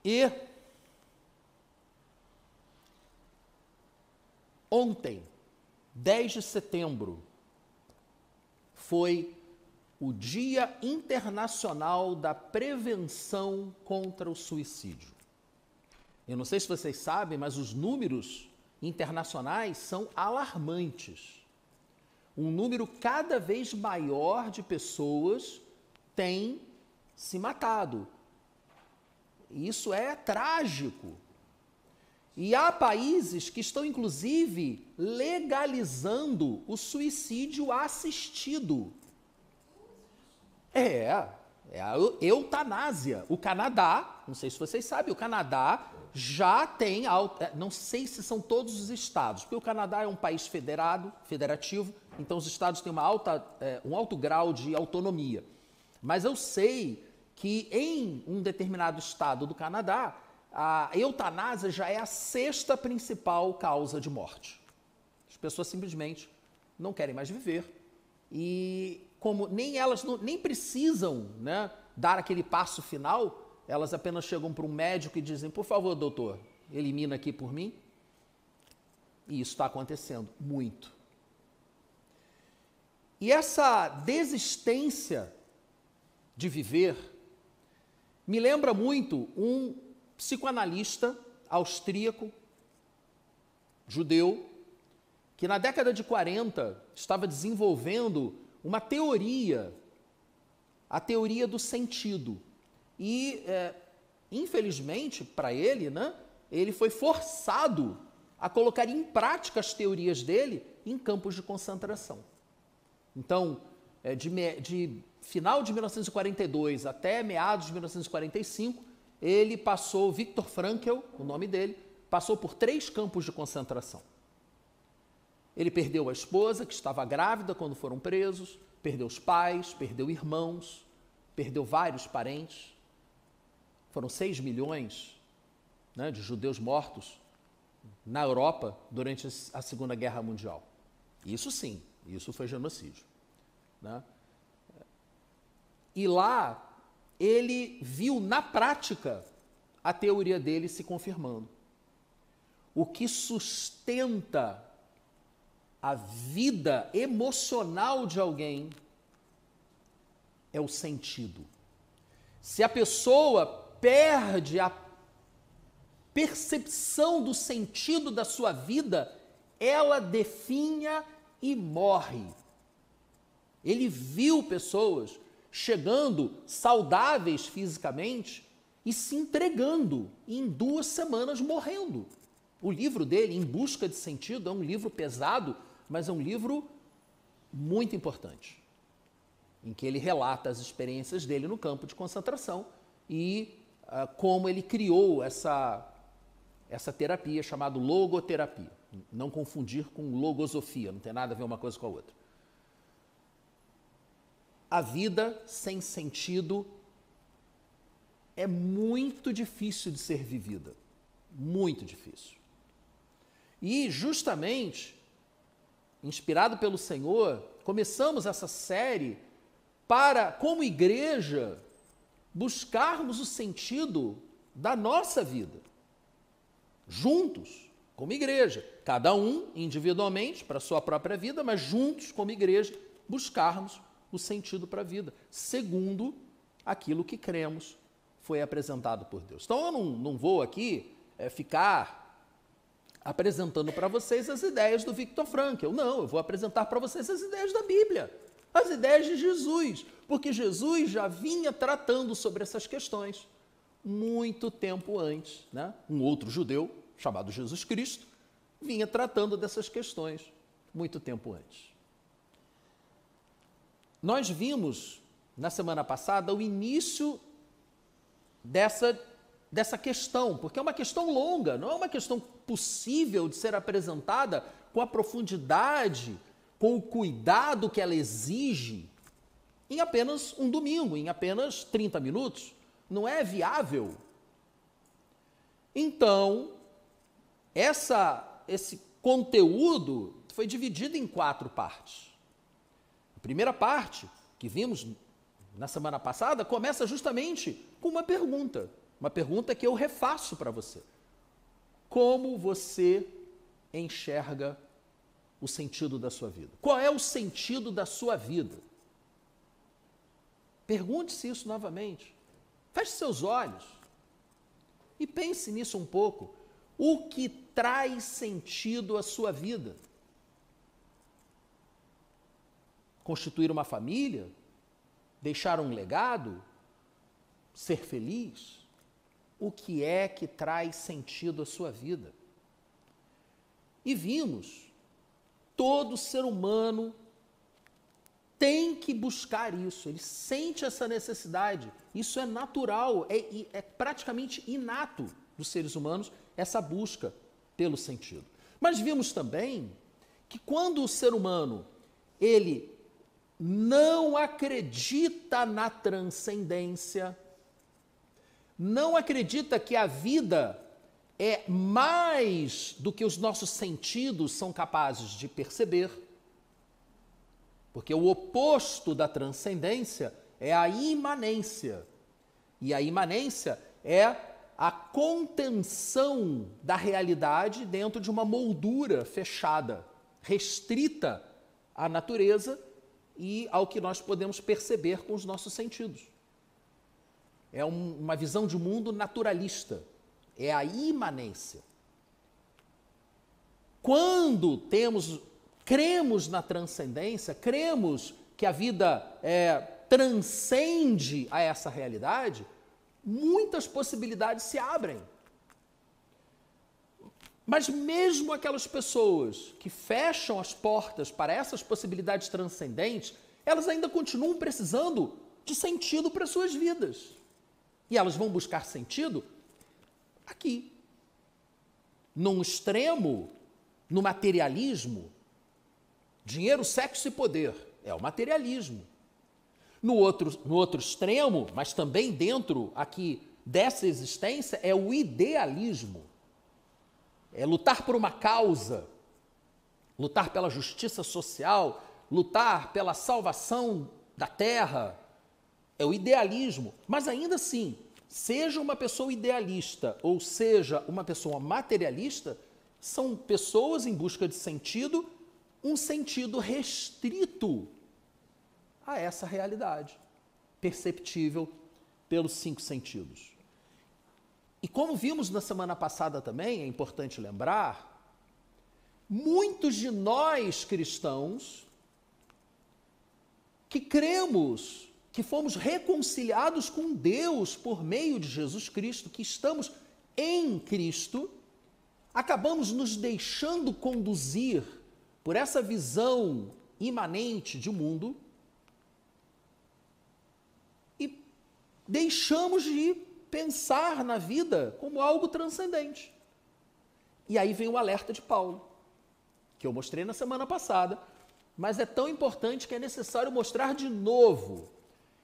E ontem, 10 de setembro, foi o Dia Internacional da Prevenção contra o Suicídio. Eu não sei se vocês sabem, mas os números internacionais são alarmantes. Um número cada vez maior de pessoas tem se matado. Isso é trágico. E há países que estão, inclusive, legalizando o suicídio assistido. É a eutanásia. O Canadá, não sei se vocês sabem, o Canadá já tem, não sei se são todos os estados, porque o Canadá é um país federativo, então os estados têm um alto grau de autonomia. Mas eu sei que em um determinado estado do Canadá, a eutanásia já é a 6ª principal causa de morte. As pessoas simplesmente não querem mais viver e como elas nem precisam, né, dar aquele passo final, elas apenas chegam para um médico e dizem, por favor, doutor, elimina aqui por mim. E isso está acontecendo muito. E essa desistência de viver me lembra muito um psicoanalista austríaco, judeu, que na década de 40 estava desenvolvendo uma teoria, a teoria do sentido. E, infelizmente, para ele, né, ele foi forçado a colocar em prática as teorias dele em campos de concentração. Então, de final de 1942 até meados de 1945, ele passou, Viktor Frankl, o nome dele, passou por 3 campos de concentração. Ele perdeu a esposa, que estava grávida quando foram presos, perdeu os pais, perdeu irmãos, perdeu vários parentes. Foram 6 milhões, né, de judeus mortos na Europa durante a Segunda Guerra Mundial. Isso sim, isso foi genocídio, né? E lá ele viu na prática a teoria dele se confirmando. O que sustenta a vida emocional de alguém é o sentido. Se a pessoa perde a percepção do sentido da sua vida, ela definha e morre. Ele viu pessoas chegando saudáveis fisicamente e se entregando, e em 2 semanas morrendo. O livro dele, Em Busca de Sentido, é um livro pesado, mas é um livro muito importante, em que ele relata as experiências dele no campo de concentração e como ele criou essa terapia chamada logoterapia. Não confundir com logosofia, não tem nada a ver uma coisa com a outra. A vida sem sentido é muito difícil de ser vivida, muito difícil. E justamente, inspirado pelo Senhor, começamos essa série para, como igreja, buscarmos o sentido da nossa vida, juntos, como igreja, cada um individualmente para a sua própria vida, mas juntos, como igreja, buscarmos o sentido para a vida, segundo aquilo que cremos foi apresentado por Deus. Então eu não vou aqui ficar apresentando para vocês as ideias do Viktor Frankl, não, eu vou apresentar para vocês as ideias da Bíblia, as ideias de Jesus, porque Jesus já vinha tratando sobre essas questões muito tempo antes, né? Um outro judeu, chamado Jesus Cristo, vinha tratando dessas questões muito tempo antes. Nós vimos, na semana passada, o início dessa questão, porque é uma questão longa, não é uma questão possível de ser apresentada com a profundidade, com o cuidado que ela exige em apenas um domingo, em apenas 30 minutos. Não é viável. Então, esse conteúdo foi dividido em 4 partes. A primeira parte, que vimos na semana passada, começa justamente com uma pergunta. uma pergunta que eu refaço para você. Como você enxerga o sentido da sua vida? Qual é o sentido da sua vida? Pergunte-se isso novamente. Feche seus olhos e pense nisso um pouco. O que traz sentido à sua vida? Constituir uma família? Deixar um legado? Ser feliz? O que é que traz sentido à sua vida? E vimos, todo ser humano tem que buscar isso, ele sente essa necessidade, isso é natural, é praticamente inato dos seres humanos, essa busca pelo sentido. Mas vimos também que quando o ser humano, ele não acredita na transcendência, não acredita que a vida é mais do que os nossos sentidos são capazes de perceber, porque o oposto da transcendência é a imanência. E a imanência é a contenção da realidade dentro de uma moldura fechada, restrita à natureza e ao que nós podemos perceber com os nossos sentidos. É uma visão de mundo naturalista. É a imanência. Quando cremos na transcendência, cremos que a vida transcende a essa realidade, muitas possibilidades se abrem. Mas mesmo aquelas pessoas que fecham as portas para essas possibilidades transcendentes, elas ainda continuam precisando de sentido para suas vidas. E elas vão buscar sentido aqui. Num extremo, no materialismo, dinheiro, sexo e poder, é o materialismo. No outro extremo, mas também dentro aqui dessa existência, é o idealismo. É lutar por uma causa, lutar pela justiça social, lutar pela salvação da terra. É o idealismo. Mas ainda assim, seja uma pessoa idealista ou seja uma pessoa materialista, são pessoas em busca de sentido, um sentido restrito a essa realidade, perceptível pelos 5 sentidos. E como vimos na semana passada também, é importante lembrar, muitos de nós cristãos que cremos que fomos reconciliados com Deus por meio de Jesus Cristo, que estamos em Cristo, acabamos nos deixando conduzir por essa visão imanente de mundo e deixamos de pensar na vida como algo transcendente. E aí vem o alerta de Paulo, que eu mostrei na semana passada, mas é tão importante que é necessário mostrar de novo.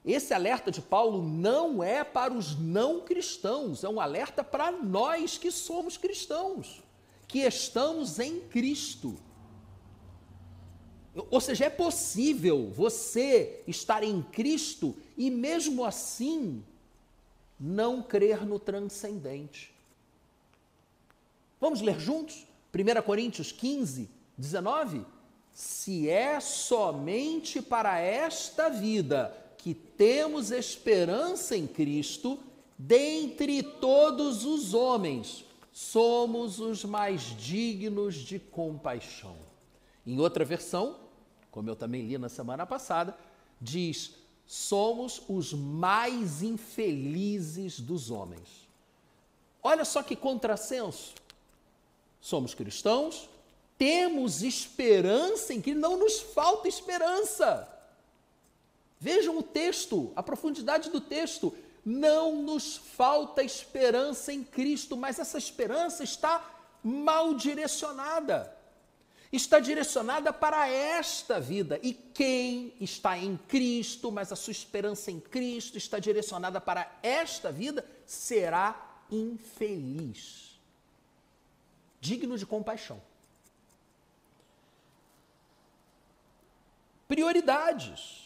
Esse alerta de Paulo não é para os não cristãos, é um alerta para nós que somos cristãos, que estamos em Cristo. Ou seja, é possível você estar em Cristo e mesmo assim não crer no transcendente. Vamos ler juntos? 1 Coríntios 15, 19? Se é somente para esta vida que temos esperança em Cristo, dentre todos os homens, somos os mais dignos de compaixão. Em outra versão, como eu também li na semana passada, diz: somos os mais infelizes dos homens. Olha só que contrassenso. Somos cristãos, temos esperança em que não nos falta esperança. Vejam o texto, a profundidade do texto. Não nos falta esperança em Cristo, mas essa esperança está mal direcionada. Está direcionada para esta vida. E quem está em Cristo, mas a sua esperança em Cristo está direcionada para esta vida, será infeliz. Digno de compaixão. Prioridades.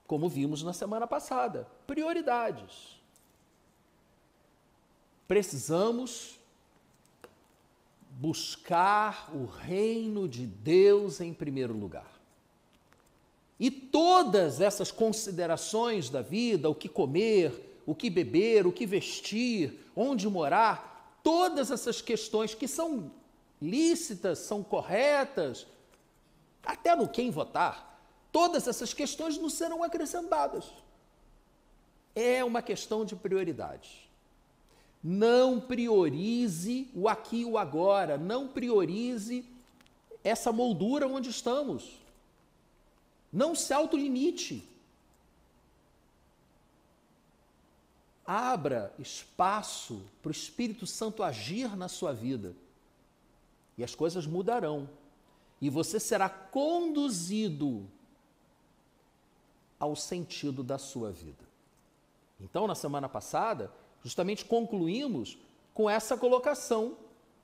Como vimos na semana passada. Prioridades. precisamos buscar o reino de Deus em primeiro lugar. E todas essas considerações da vida, o que comer, o que beber, o que vestir, onde morar, todas essas questões que são lícitas, são corretas, até no quem votar, todas essas questões nos serão acrescentadas. É uma questão de prioridade. Não priorize o aqui e o agora, não priorize essa moldura onde estamos. Não se autolimite. Abra espaço para o Espírito Santo agir na sua vida. E as coisas mudarão. E você será conduzido ao sentido da sua vida. Então, na semana passada, justamente concluímos com essa colocação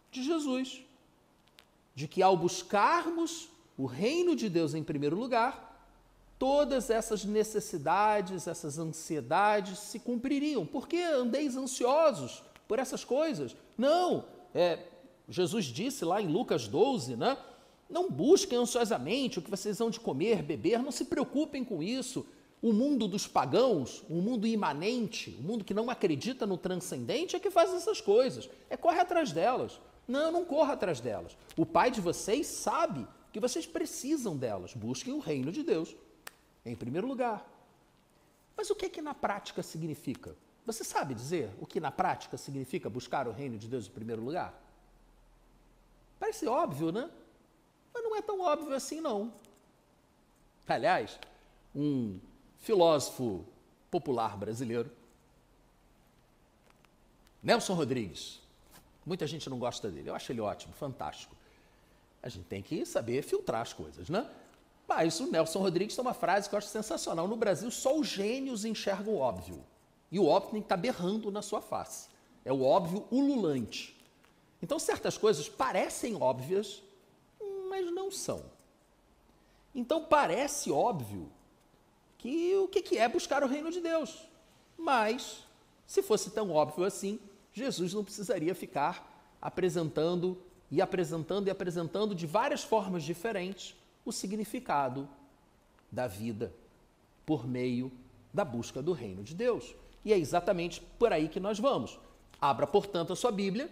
de Jesus, de que ao buscarmos o reino de Deus em primeiro lugar, todas essas necessidades, essas ansiedades se cumpririam. Por que andeis ansiosos por essas coisas? Não, Jesus disse lá em Lucas 12, né? Não busquem ansiosamente o que vocês vão de comer, beber, não se preocupem com isso. O mundo dos pagãos, o mundo imanente, o mundo que não acredita no transcendente é que faz essas coisas, corre atrás delas. Não corra atrás delas. O Pai de vocês sabe que vocês precisam delas. Busquem o reino de Deus em primeiro lugar. Mas o que na prática significa? Você sabe dizer o que na prática significa buscar o reino de Deus em primeiro lugar? Parece óbvio, né? Mas não é tão óbvio assim, não. Aliás, um filósofo popular brasileiro, Nelson Rodrigues, muita gente não gosta dele, eu acho ele ótimo, fantástico. A gente tem que saber filtrar as coisas, né? Mas o Nelson Rodrigues tem uma frase que eu acho sensacional. No Brasil, só os gênios enxergam o óbvio. E o óbvio tem que estar berrando na sua face. É o óbvio ululante. Então, certas coisas parecem óbvias, mas não são. Então, parece óbvio que o que é buscar o reino de Deus. Mas, se fosse tão óbvio assim, Jesus não precisaria ficar apresentando de várias formas diferentes o significado da vida por meio da busca do reino de Deus. E é exatamente por aí que nós vamos. Abra, portanto, a sua Bíblia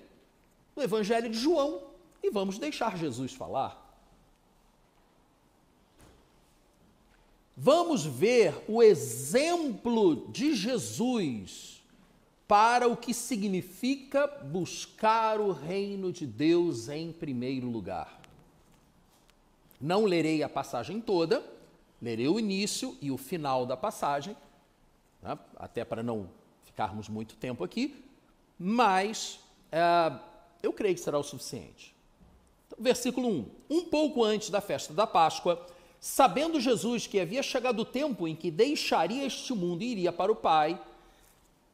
no Evangelho de João e vamos deixar Jesus falar. Vamos ver o exemplo de Jesus para o que significa buscar o reino de Deus em primeiro lugar. Não lerei a passagem toda, lerei o início e o final da passagem, né, até para não ficarmos muito tempo aqui, mas eu creio que será o suficiente. Então, versículo 1. Um pouco antes da festa da Páscoa, sabendo Jesus que havia chegado o tempo em que deixaria este mundo e iria para o Pai,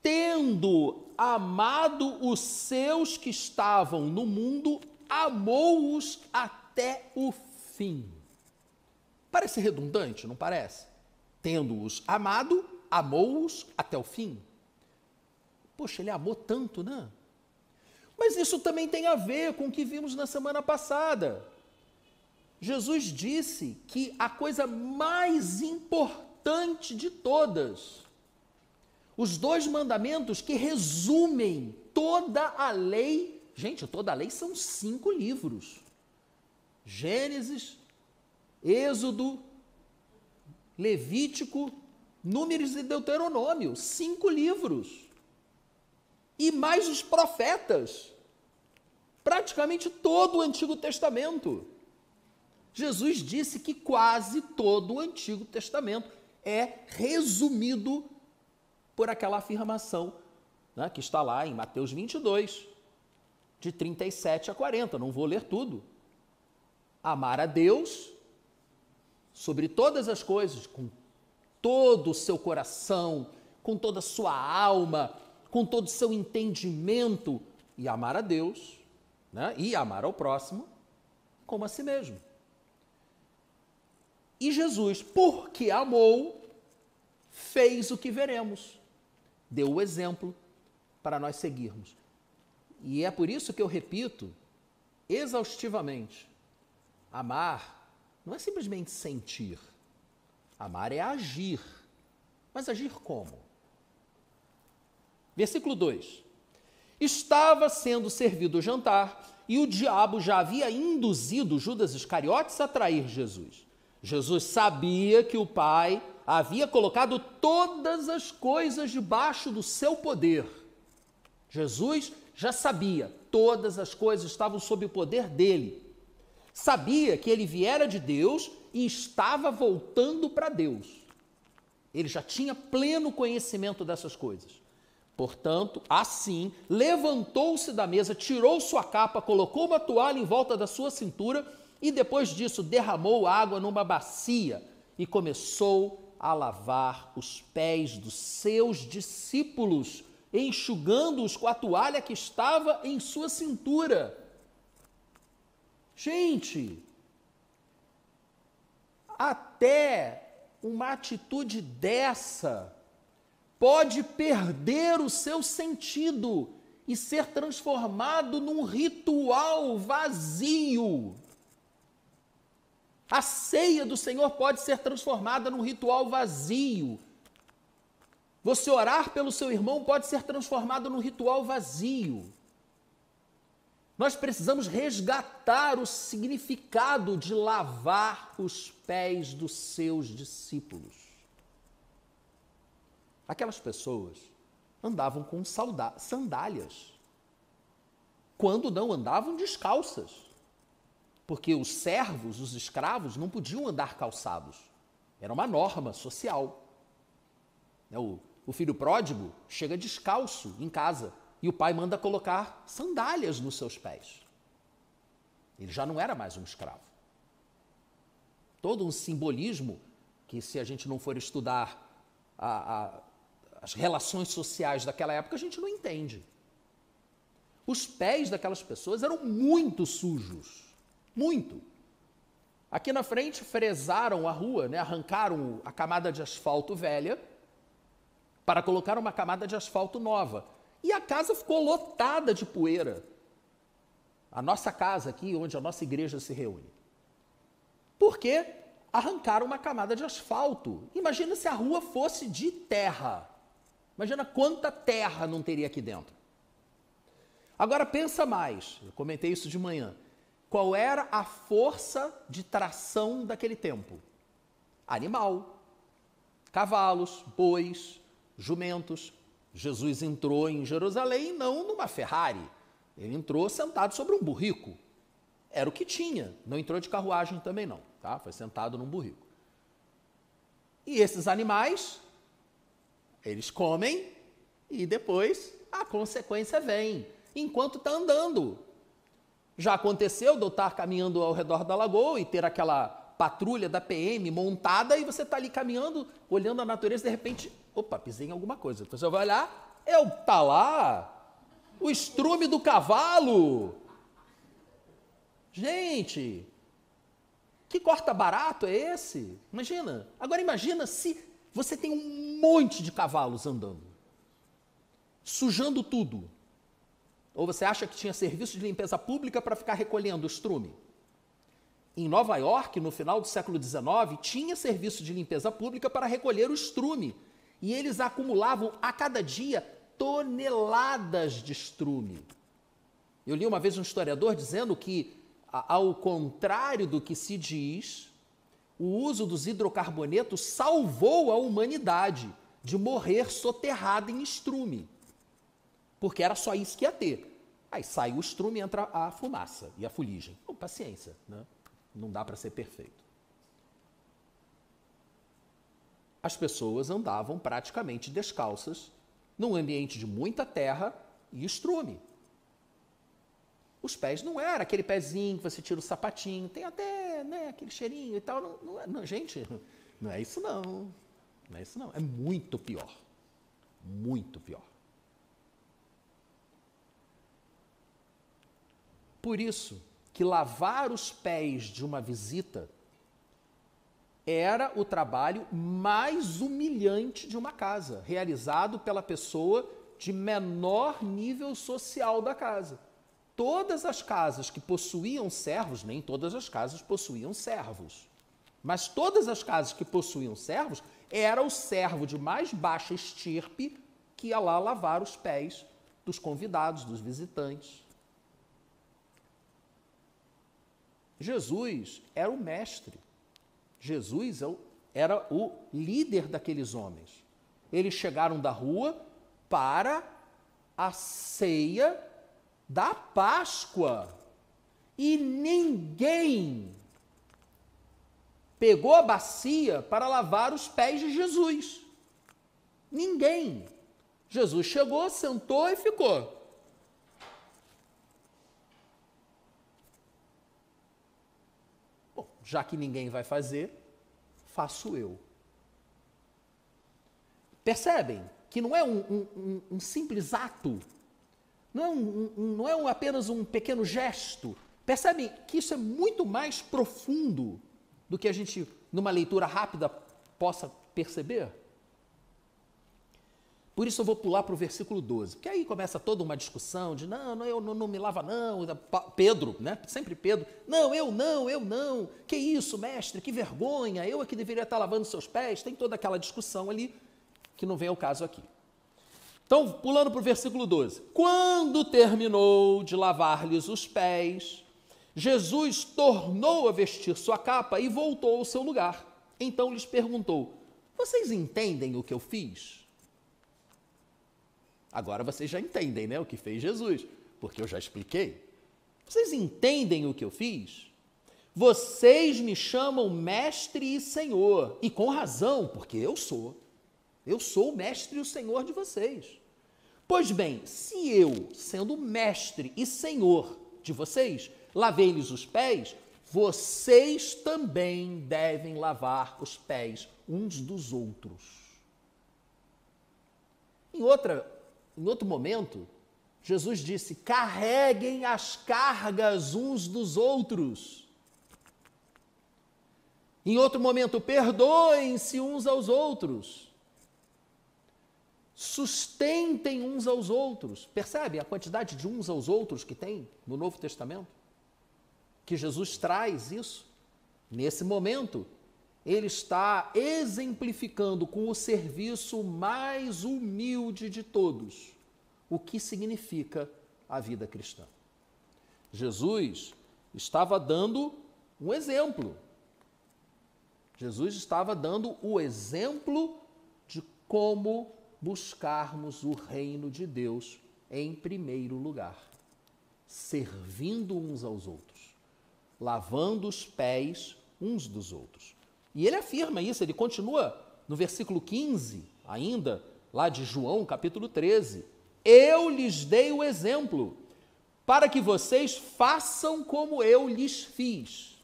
tendo amado os seus que estavam no mundo, amou-os até o fim. Parece redundante, não parece? Tendo-os amado, amou-os até o fim. Poxa, ele amou tanto, né? Mas isso também tem a ver com o que vimos na semana passada. Jesus disse que a coisa mais importante de todas, os 2 mandamentos que resumem toda a lei, gente, toda a lei são 5 livros. Gênesis, Êxodo, Levítico, Números e Deuteronômio, 5 livros. E mais os profetas, praticamente todo o Antigo Testamento. Jesus disse que quase todo o Antigo Testamento é resumido por aquela afirmação, né, que está lá em Mateus 22, de 37 a 40. Não vou ler tudo. Amar a Deus sobre todas as coisas, com todo o seu coração, com toda a sua alma, com todo o seu entendimento, e amar a Deus, né, e amar ao próximo como a si mesmo. E Jesus, porque amou, fez o que veremos. Deu o exemplo para nós seguirmos. E é por isso que eu repito exaustivamente, amar não é simplesmente sentir, amar é agir. Mas agir como? Versículo 2. Estava sendo servido o jantar e o diabo já havia induzido Judas Iscariotes a trair Jesus. Jesus sabia que o Pai havia colocado todas as coisas debaixo do seu poder. Jesus já sabia, todas as coisas estavam sob o poder dele. Sabia que ele viera de Deus e estava voltando para Deus. Ele já tinha pleno conhecimento dessas coisas. Portanto, assim, levantou-se da mesa, tirou sua capa, colocou uma toalha em volta da sua cintura e depois disso derramou água numa bacia e começou a lavar os pés dos seus discípulos, enxugando-os com a toalha que estava em sua cintura. Gente, até uma atitude dessa pode perder o seu sentido e ser transformado num ritual vazio. A ceia do Senhor pode ser transformada num ritual vazio. Você orar pelo seu irmão pode ser transformado num ritual vazio. Nós precisamos resgatar o significado de lavar os pés dos seus discípulos. Aquelas pessoas andavam com sandálias, quando não andavam descalças, porque os servos, os escravos, não podiam andar calçados. Era uma norma social. O filho pródigo chega descalço em casa e o pai manda colocar sandálias nos seus pés. Ele já não era mais um escravo. Todo um simbolismo que, se a gente não for estudar as relações sociais daquela época, a gente não entende. Os pés daquelas pessoas eram muito sujos, muito. Aqui na frente fresaram a rua, arrancaram a camada de asfalto velha para colocar uma camada de asfalto nova. E a casa ficou lotada de poeira. A nossa casa aqui, onde a nossa igreja se reúne. Por quê? Arrancaram uma camada de asfalto. Imagina se a rua fosse de terra. Imagina quanta terra não teria aqui dentro. Agora pensa mais, eu comentei isso de manhã. Qual era a força de tração daquele tempo? Animal. Cavalos, bois, jumentos. Jesus entrou em Jerusalém não numa Ferrari. Ele entrou sentado sobre um burrico. Era o que tinha. Não entrou de carruagem também não, tá? Foi sentado num burrico. E esses animais, eles comem e depois a consequência vem, enquanto está andando. Já aconteceu de eu estar caminhando ao redor da lagoa e ter aquela patrulha da PM montada e você está ali caminhando, olhando a natureza e de repente, opa, pisei em alguma coisa. Então você vai olhar, tá lá, o estrume do cavalo. Gente, que corta barato é esse? Imagina. Agora imagina se você tem um monte de cavalos andando, sujando tudo. Ou você acha que tinha serviço de limpeza pública para ficar recolhendo o estrume? Em Nova York, no final do século XIX, tinha serviço de limpeza pública para recolher o estrume. E eles acumulavam a cada dia toneladas de estrume. Eu li uma vez um historiador dizendo que, ao contrário do que se diz, o uso dos hidrocarbonetos salvou a humanidade de morrer soterrada em estrume. Porque era só isso que ia ter. Aí sai o estrume, entra a fumaça e a fuligem. Paciência, né? Não dá para ser perfeito. As pessoas andavam praticamente descalças num ambiente de muita terra e estrume. Os pés não era aquele pezinho que você tira o sapatinho, tem até aquele cheirinho e tal. Não, gente, não é isso não. Não é isso não. É muito pior. Muito pior. Por isso que lavar os pés de uma visita era o trabalho mais humilhante de uma casa, realizado pela pessoa de menor nível social da casa. Todas as casas que possuíam servos, nem todas as casas possuíam servos, mas todas as casas que possuíam servos, era o servo de mais baixa estirpe que ia lá lavar os pés dos convidados, dos visitantes. Jesus era o mestre. Jesus era o líder daqueles homens. Eles chegaram da rua para a ceia da Páscoa. E ninguém pegou a bacia para lavar os pés de Jesus. Ninguém. Jesus chegou, sentou e ficou. Bom, já que ninguém vai fazer, faço eu. Percebem que não é um simples ato, não é apenas um pequeno gesto. Percebem que isso é muito mais profundo do que a gente, numa leitura rápida, possa perceber? Por isso eu vou pular para o versículo 12, porque aí começa toda uma discussão de eu não me lava não, Pedro, né? Sempre Pedro, eu não, que isso, mestre, que vergonha, eu é que deveria estar lavando seus pés, tem toda aquela discussão ali, que não vem ao caso aqui. Então, pulando para o versículo 12, quando terminou de lavar-lhes os pés, Jesus tornou a vestir sua capa e voltou ao seu lugar. Então lhes perguntou, vocês entendem o que eu fiz? Agora vocês já entendem, né, o que fez Jesus, porque eu já expliquei. Vocês entendem o que eu fiz? Vocês me chamam mestre e senhor, e com razão, porque eu sou. Eu sou o mestre e o senhor de vocês. Pois bem, se eu, sendo mestre e senhor de vocês, lavei-lhes os pés, vocês também devem lavar os pés uns dos outros. Em outro momento, Jesus disse, carreguem as cargas uns dos outros. Em outro momento, perdoem-se uns aos outros. Sustentem uns aos outros. Percebe a quantidade de uns aos outros que tem no Novo Testamento? Que Jesus traz isso. Nesse momento, ele está exemplificando com o serviço mais humilde de todos o que significa a vida cristã. Jesus estava dando um exemplo. Jesus estava dando o exemplo de como buscarmos o reino de Deus em primeiro lugar, servindo uns aos outros, lavando os pés uns dos outros. E ele afirma isso, ele continua no versículo 15, ainda, lá de João, capítulo 13. Eu lhes dei o exemplo, para que vocês façam como eu lhes fiz.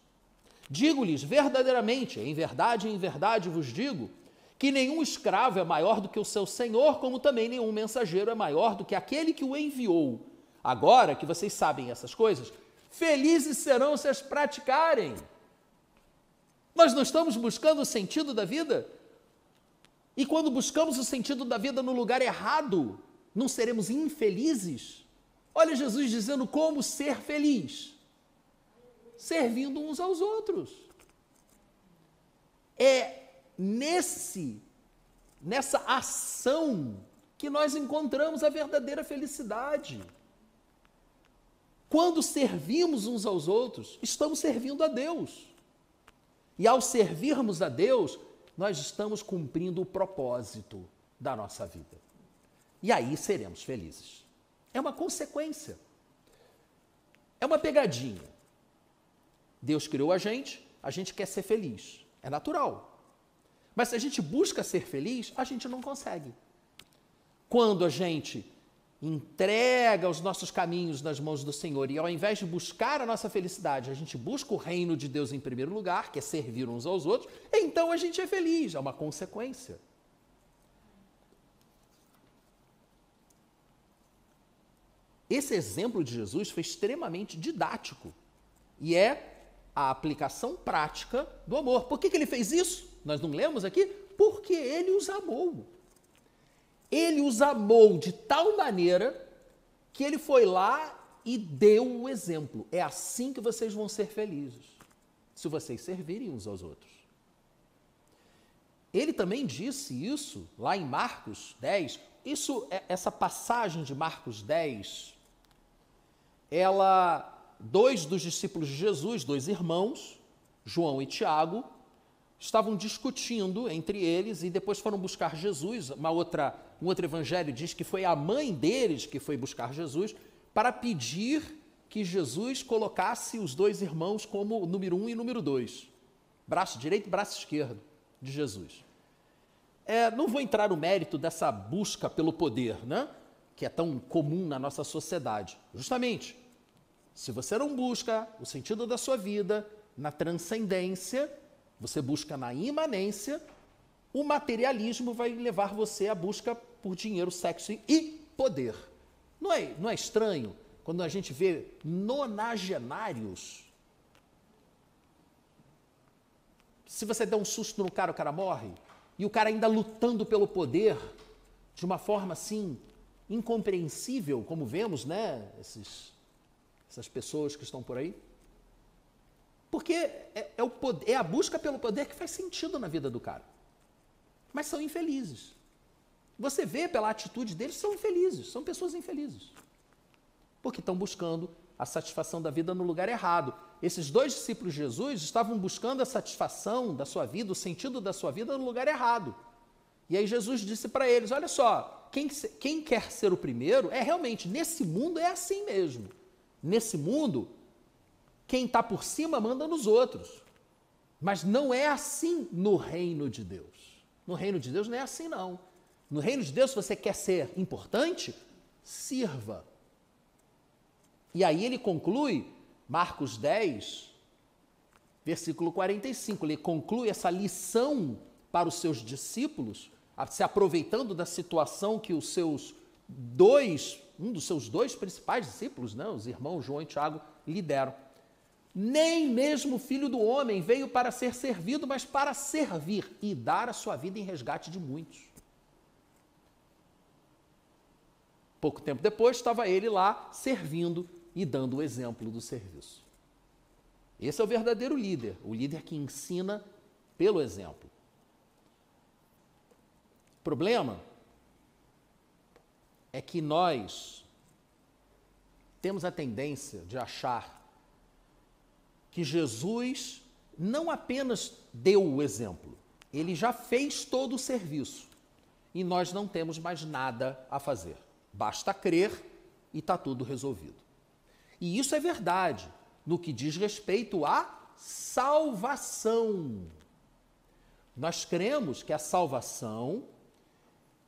Digo-lhes verdadeiramente, em verdade vos digo, que nenhum escravo é maior do que o seu senhor, como também nenhum mensageiro é maior do que aquele que o enviou. Agora que vocês sabem essas coisas, felizes serão se as praticarem. Nós não estamos buscando o sentido da vida? E quando buscamos o sentido da vida no lugar errado, não seremos infelizes? Olha Jesus dizendo como ser feliz. Servindo uns aos outros. É nessa ação que nós encontramos a verdadeira felicidade. Quando servimos uns aos outros, estamos servindo a Deus. E ao servirmos a Deus, nós estamos cumprindo o propósito da nossa vida. E aí seremos felizes. É uma consequência. É uma pegadinha. Deus criou a gente quer ser feliz. É natural. Mas se a gente busca ser feliz, a gente não consegue. Quando a gente entrega os nossos caminhos nas mãos do Senhor e ao invés de buscar a nossa felicidade, a gente busca o reino de Deus em primeiro lugar, que é servir uns aos outros, então a gente é feliz, é uma consequência. Esse exemplo de Jesus foi extremamente didático e é a aplicação prática do amor. Por que ele fez isso? Nós não lemos aqui? Porque ele os amou. Ele os amou de tal maneira que ele foi lá e deu o exemplo. É assim que vocês vão ser felizes, se vocês servirem uns aos outros. Ele também disse isso lá em Marcos 10. Essa passagem de Marcos 10, dois dos discípulos de Jesus, dois irmãos, João e Tiago, estavam discutindo entre eles e depois foram buscar Jesus. Um outro evangelho diz que foi a mãe deles que foi buscar Jesus para pedir que Jesus colocasse os dois irmãos como número 1 e número 2, braço direito e braço esquerdo de Jesus. Não vou entrar no mérito dessa busca pelo poder, né? Que é tão comum na nossa sociedade. Justamente, se você não busca o sentido da sua vida na transcendência, você busca na imanência, o materialismo vai levar você à busca por dinheiro, sexo e poder. Não é estranho quando a gente vê nonagenários? Se você der um susto no cara, o cara morre. E o cara ainda lutando pelo poder de uma forma assim incompreensível, como vemos, né? Essas pessoas que estão por aí. Porque é a busca pelo poder que faz sentido na vida do cara. Mas são infelizes. Você vê pela atitude deles, são infelizes, são pessoas infelizes. Porque estão buscando a satisfação da vida no lugar errado. Esses dois discípulos de Jesus estavam buscando a satisfação da sua vida, o sentido da sua vida no lugar errado. E aí Jesus disse para eles, olha só, quem quer ser o primeiro, realmente, nesse mundo é assim mesmo. Nesse mundo, quem está por cima manda nos outros. Mas não é assim no reino de Deus. No reino de Deus não é assim, não. No reino de Deus, se você quer ser importante, sirva. E aí ele conclui, Marcos 10, versículo 45, ele conclui essa lição para os seus discípulos, se aproveitando da situação que um dos seus dois principais discípulos, né, os irmãos João e Tiago, lhe deram. Nem mesmo o Filho do Homem veio para ser servido, mas para servir e dar a sua vida em resgate de muitos. Pouco tempo depois, estava ele lá servindo e dando o exemplo do serviço. Esse é o verdadeiro líder, o líder que ensina pelo exemplo. O problema é que nós temos a tendência de achar que Jesus não apenas deu o exemplo, ele já fez todo o serviço e nós não temos mais nada a fazer. Basta crer e está tudo resolvido. E isso é verdade no que diz respeito à salvação. Nós cremos que a salvação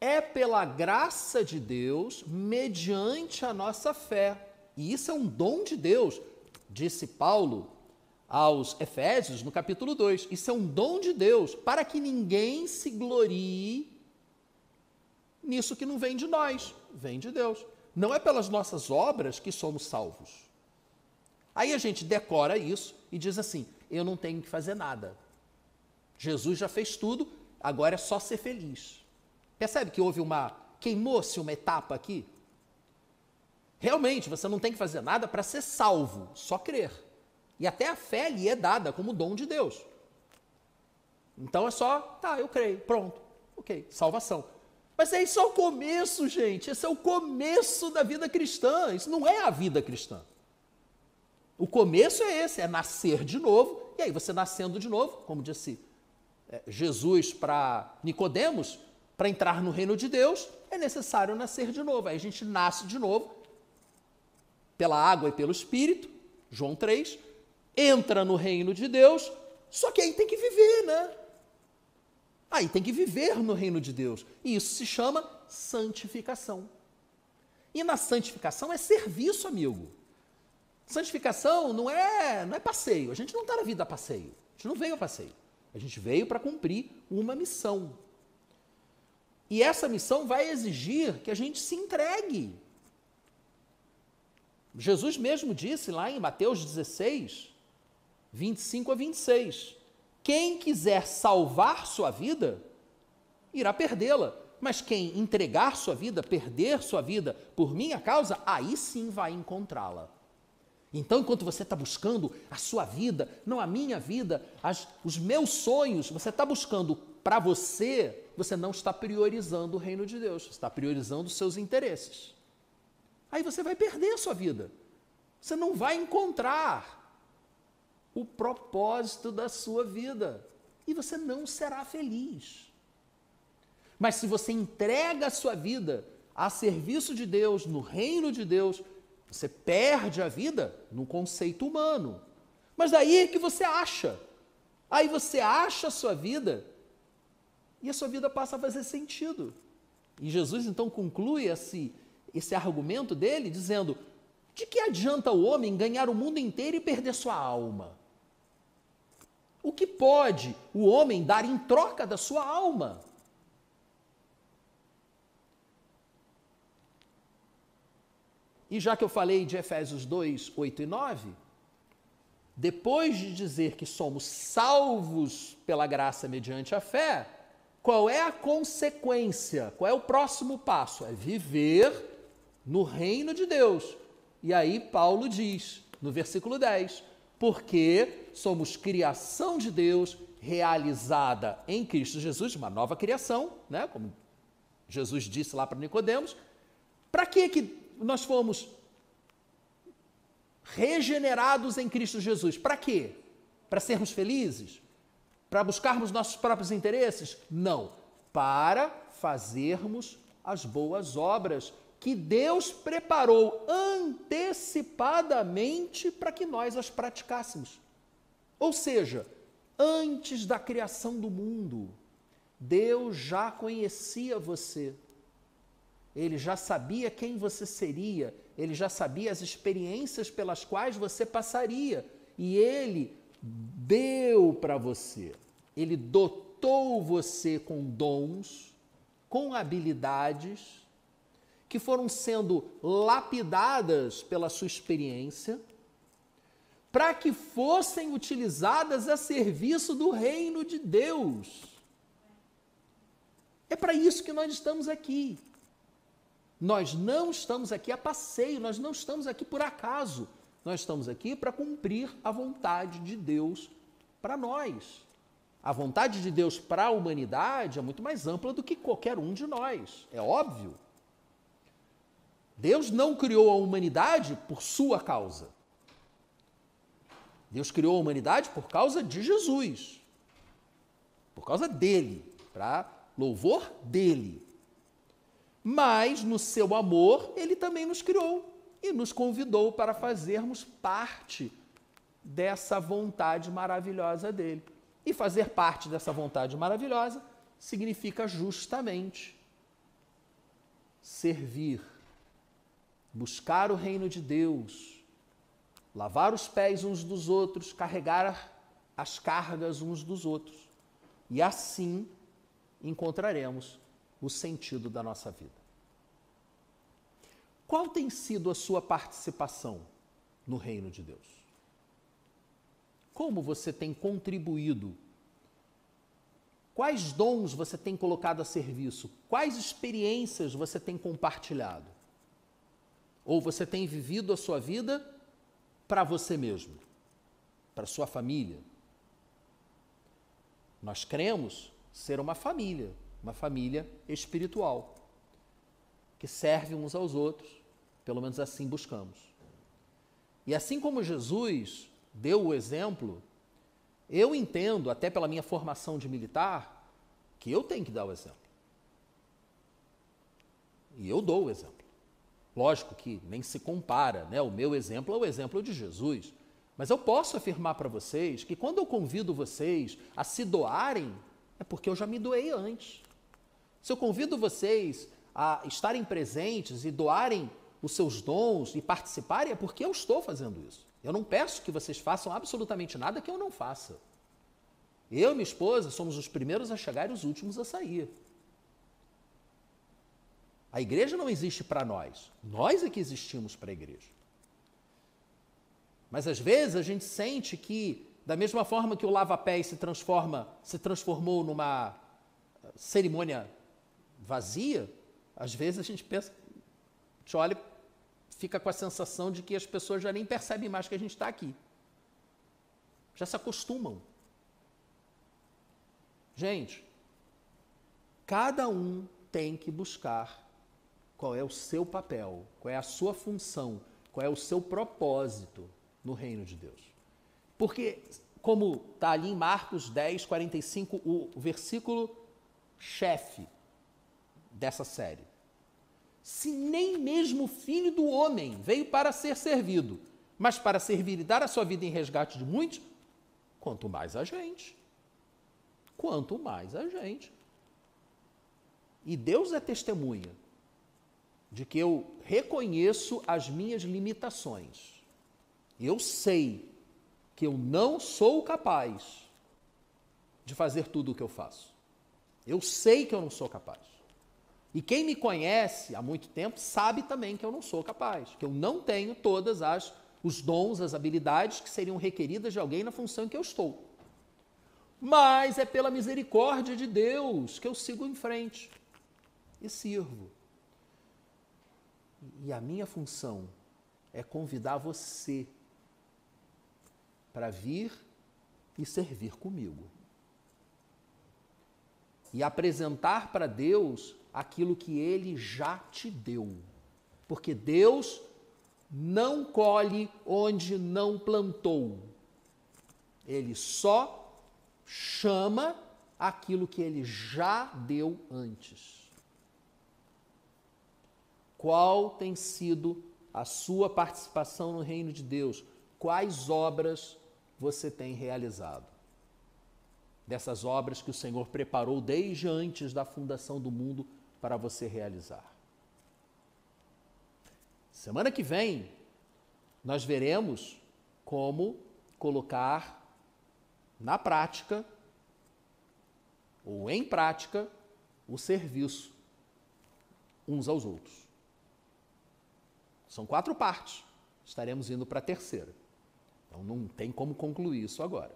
é pela graça de Deus mediante a nossa fé. E isso é um dom de Deus, disse Paulo aos Efésios no capítulo 2. Isso é um dom de Deus para que ninguém se glorie nisso que não vem de nós, vem de Deus. Não é pelas nossas obras que somos salvos. Aí a gente decora isso e diz assim, eu não tenho que fazer nada. Jesus já fez tudo, agora é só ser feliz. Percebe que queimou-se uma etapa aqui? Realmente, você não tem que fazer nada para ser salvo, só crer. E até a fé lhe é dada como dom de Deus. Então é só, eu creio, pronto, ok, salvação. Mas é só o começo, gente, esse é o começo da vida cristã, isso não é a vida cristã. O começo é esse, é nascer de novo, e aí você nascendo de novo, como disse Jesus para Nicodemos, para entrar no reino de Deus, é necessário nascer de novo. Aí a gente nasce de novo, pela água e pelo Espírito, João 3, entra no reino de Deus, só que aí tem que viver, né? Aí tem que viver no reino de Deus. E isso se chama santificação. E na santificação é serviço, amigo. Santificação não é passeio. A gente não está na vida a passeio. A gente não veio a passeio. A gente veio para cumprir uma missão. E essa missão vai exigir que a gente se entregue. Jesus mesmo disse lá em Mateus 16, 25 a 26, quem quiser salvar sua vida, irá perdê-la. Mas quem entregar sua vida, perder sua vida por minha causa, aí sim vai encontrá-la. Então, enquanto você está buscando a sua vida, não a minha vida, os meus sonhos, você está buscando para você, você não está priorizando o reino de Deus, você está priorizando os seus interesses. Aí você vai perder a sua vida. Você não vai encontrar o propósito da sua vida. E você não será feliz. Mas se você entrega a sua vida a serviço de Deus, no reino de Deus, você perde a vida no conceito humano. Mas daí é que você acha. Aí você acha a sua vida e a sua vida passa a fazer sentido. E Jesus então conclui esse argumento dele dizendo: de que adianta o homem ganhar o mundo inteiro e perder sua alma? O que pode o homem dar em troca da sua alma? E já que eu falei de Efésios 2, 8 e 9, depois de dizer que somos salvos pela graça mediante a fé, qual é a consequência? Qual é o próximo passo? É viver no reino de Deus. E aí Paulo diz, no versículo 10, porque somos criação de Deus realizada em Cristo Jesus, uma nova criação, né? Como Jesus disse lá para Nicodemos. Para que nós fomos regenerados em Cristo Jesus? Para quê? Para sermos felizes? Para buscarmos nossos próprios interesses? Não. Para fazermos as boas obras que Deus preparou antecipadamente para que nós as praticássemos. Ou seja, antes da criação do mundo, Deus já conhecia você. Ele já sabia quem você seria, ele já sabia as experiências pelas quais você passaria, e ele deu para você. Ele dotou você com dons, com habilidades, que foram sendo lapidadas pela sua experiência, para que fossem utilizadas a serviço do reino de Deus. É para isso que nós estamos aqui. Nós não estamos aqui a passeio, nós não estamos aqui por acaso. Nós estamos aqui para cumprir a vontade de Deus para nós. A vontade de Deus para a humanidade é muito mais ampla do que qualquer um de nós, é óbvio. Deus não criou a humanidade por sua causa. Deus criou a humanidade por causa de Jesus, por causa dele, para louvor dele. Mas, no seu amor, ele também nos criou e nos convidou para fazermos parte dessa vontade maravilhosa dele. E fazer parte dessa vontade maravilhosa significa justamente servir, buscar o reino de Deus, lavar os pés uns dos outros, carregar as cargas uns dos outros. E assim encontraremos o sentido da nossa vida. Qual tem sido a sua participação no reino de Deus? Como você tem contribuído? Quais dons você tem colocado a serviço? Quais experiências você tem compartilhado? Ou você tem vivido a sua vida para você mesmo, para sua família? Nós cremos ser uma família espiritual, que serve uns aos outros, pelo menos assim buscamos. E assim como Jesus deu o exemplo, eu entendo, até pela minha formação de militar, que eu tenho que dar o exemplo. E eu dou o exemplo. Lógico que nem se compara, né? O meu exemplo é o exemplo de Jesus. Mas eu posso afirmar para vocês que quando eu convido vocês a se doarem, é porque eu já me doei antes. Se eu convido vocês a estarem presentes e doarem os seus dons e participarem, é porque eu estou fazendo isso. Eu não peço que vocês façam absolutamente nada que eu não faça. Eu e minha esposa somos os primeiros a chegar e os últimos a sair. A igreja não existe para nós é que existimos para a igreja. Mas às vezes a gente sente que, da mesma forma que o lava-pés se transformou numa cerimônia vazia, às vezes a gente pensa, a gente olha, fica com a sensação de que as pessoas já nem percebem mais que a gente está aqui. Já se acostumam. Gente, cada um tem que buscar qual é o seu papel, qual é a sua função, qual é o seu propósito no reino de Deus. Porque, como está ali em Marcos 10, 45, o versículo chefe dessa série. Se nem mesmo o Filho do Homem veio para ser servido, mas para servir e dar a sua vida em resgate de muitos, quanto mais a gente. Quanto mais a gente. E Deus é testemunha de que eu reconheço as minhas limitações. Eu sei que eu não sou capaz de fazer tudo o que eu faço. Eu sei que eu não sou capaz. E quem me conhece há muito tempo sabe também que eu não sou capaz, que eu não tenho todas os dons, as habilidades que seriam requeridas de alguém na função em que eu estou. Mas é pela misericórdia de Deus que eu sigo em frente e sirvo. E a minha função é convidar você para vir e servir comigo. E apresentar para Deus aquilo que Ele já te deu. Porque Deus não colhe onde não plantou. Ele só chama aquilo que Ele já deu antes. Qual tem sido a sua participação no reino de Deus? Quais obras você tem realizado? Dessas obras que o Senhor preparou desde antes da fundação do mundo para você realizar. Semana que vem, nós veremos como colocar na prática, ou em prática, o serviço uns aos outros. São 4 partes. Estaremos indo para a 3ª. Então não tem como concluir isso agora.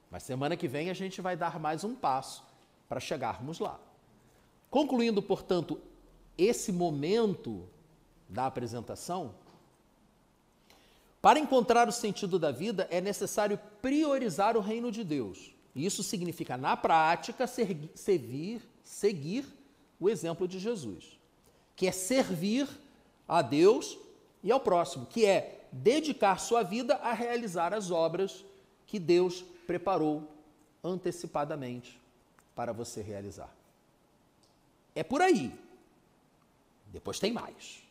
Mas semana que vem a gente vai dar mais um passo para chegarmos lá. Concluindo, portanto, esse momento da apresentação, para encontrar o sentido da vida é necessário priorizar o reino de Deus. E isso significa, na prática, seguir o exemplo de Jesus, que é servir a Deus e ao próximo, que é dedicar sua vida a realizar as obras que Deus preparou antecipadamente para você realizar. É por aí. Depois tem mais.